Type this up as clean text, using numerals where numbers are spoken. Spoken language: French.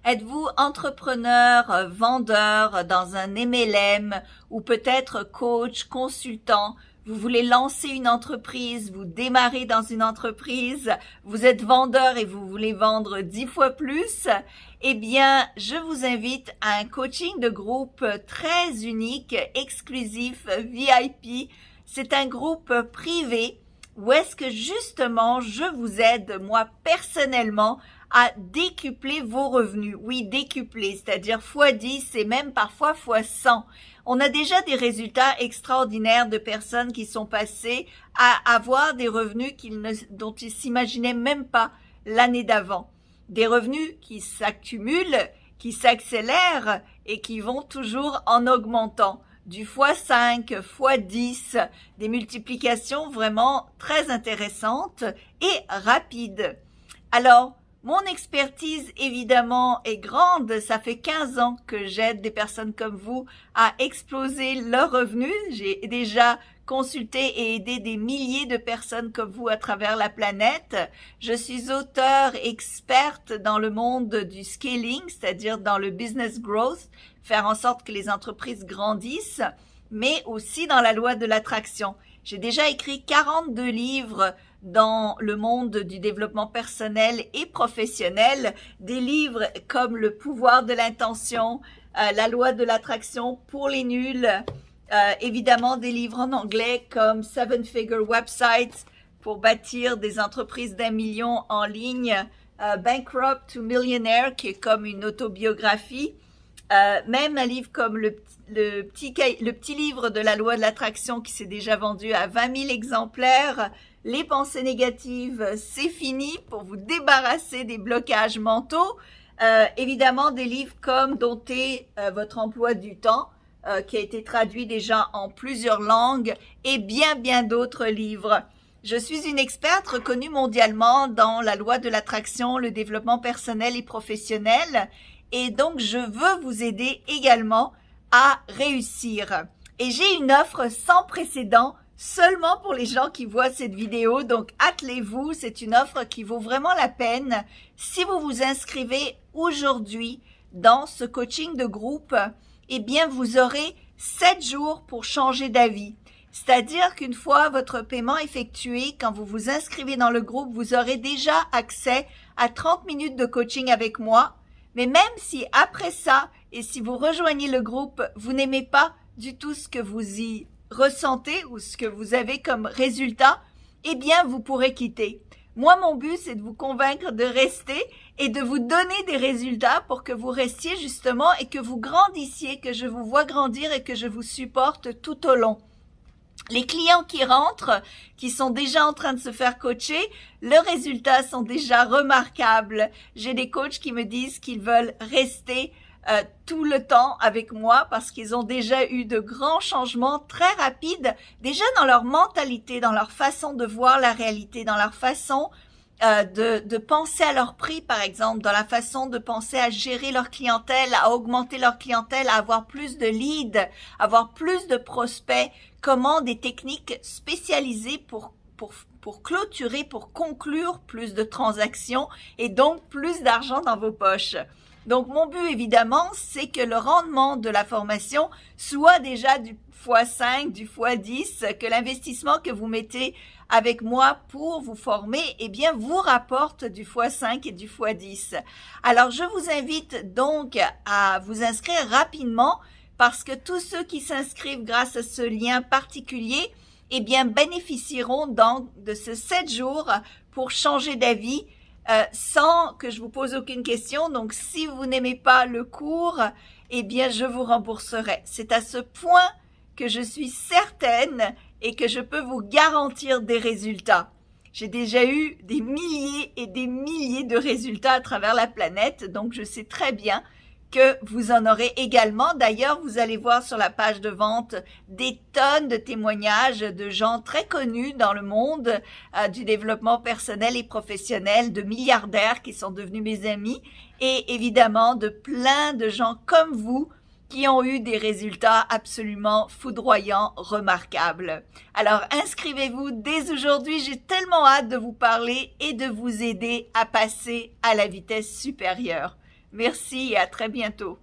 Êtes-vous entrepreneur, vendeur dans un MLM ou peut-être coach, consultant? Vous voulez lancer une entreprise, vous démarrez dans une entreprise, vous êtes vendeur et vous voulez vendre 10 fois plus? Eh bien, je vous invite à un coaching de groupe très unique, exclusif, VIP. C'est un groupe privé où est-ce que justement je vous aide, moi personnellement, à décupler vos revenus. Oui, décupler, c'est-à-dire x10 et même parfois x100. On a déjà des résultats extraordinaires de personnes qui sont passées à avoir des revenus dont ils s'imaginaient même pas l'année d'avant. Des revenus qui s'accumulent, qui s'accélèrent et qui vont toujours en augmentant. Du x5, x10, des multiplications vraiment très intéressantes et rapides. Alors, mon expertise, évidemment, est grande. Ça fait 15 ans que j'aide des personnes comme vous à exploser leurs revenus. J'ai déjà consulté et aidé des milliers de personnes comme vous à travers la planète. Je suis auteure experte dans le monde du scaling, c'est-à-dire dans le business growth, faire en sorte que les entreprises grandissent, mais aussi dans la loi de l'attraction. J'ai déjà écrit 42 livres dans le monde du développement personnel et professionnel, des livres comme Le pouvoir de l'intention, La loi de l'attraction pour les nuls, évidemment des livres en anglais comme Seven Figure Websites pour bâtir des entreprises d'1 million en ligne, Bankrupt to Millionaire qui est comme une autobiographie, même un livre comme le petit livre de la loi de l'attraction qui s'est déjà vendu à 20 000 exemplaires, Les pensées négatives, c'est fini pour vous débarrasser des blocages mentaux. Évidemment, des livres comme Dompter votre emploi du temps, qui a été traduit déjà en plusieurs langues, et bien d'autres livres. Je suis une experte reconnue mondialement dans la loi de l'attraction, le développement personnel et professionnel, et donc je veux vous aider également à réussir. Et j'ai une offre sans précédent seulement pour les gens qui voient cette vidéo, donc attelez-vous, c'est une offre qui vaut vraiment la peine. Si vous vous inscrivez aujourd'hui dans ce coaching de groupe, eh bien vous aurez 7 jours pour changer d'avis. C'est-à-dire qu'une fois votre paiement effectué, quand vous vous inscrivez dans le groupe, vous aurez déjà accès à 30 minutes de coaching avec moi. Mais même si après ça, et si vous rejoignez le groupe, vous n'aimez pas du tout ce que vous y ressentez ou ce que vous avez comme résultat, eh bien, vous pourrez quitter. Moi, mon but, c'est de vous convaincre de rester et de vous donner des résultats pour que vous restiez justement et que vous grandissiez, que je vous vois grandir et que je vous supporte tout au long. Les clients qui rentrent, qui sont déjà en train de se faire coacher, leurs résultats sont déjà remarquables. J'ai des coachs qui me disent qu'ils veulent rester tout le temps avec moi parce qu'ils ont déjà eu de grands changements très rapides, déjà dans leur mentalité, dans leur façon de voir la réalité, dans leur façon de penser à leur prix, par exemple, dans la façon de penser à gérer leur clientèle, à augmenter leur clientèle, à avoir plus de leads, avoir plus de prospects, comment des techniques spécialisées pour clôturer, pour conclure plus de transactions et donc plus d'argent dans vos poches. Donc, mon but, évidemment, c'est que le rendement de la formation soit déjà du x5, du x10, que l'investissement que vous mettez avec moi pour vous former, eh bien, vous rapporte du x5 et du x10. Alors, je vous invite donc à vous inscrire rapidement parce que tous ceux qui s'inscrivent grâce à ce lien particulier, eh bien, bénéficieront donc de ces 7 jours pour changer d'avis sans que je vous pose aucune question. Donc, si vous n'aimez pas le cours, eh bien, je vous rembourserai. C'est à ce point que je suis certaine et que je peux vous garantir des résultats. J'ai déjà eu des milliers et des milliers de résultats à travers la planète, donc je sais très bien que vous en aurez également. D'ailleurs, vous allez voir sur la page de vente des tonnes de témoignages de gens très connus dans le monde du développement personnel et professionnel, de milliardaires qui sont devenus mes amis et évidemment de plein de gens comme vous qui ont eu des résultats absolument foudroyants, remarquables. Alors, inscrivez-vous dès aujourd'hui. J'ai tellement hâte de vous parler et de vous aider à passer à la vitesse supérieure. Merci et à très bientôt.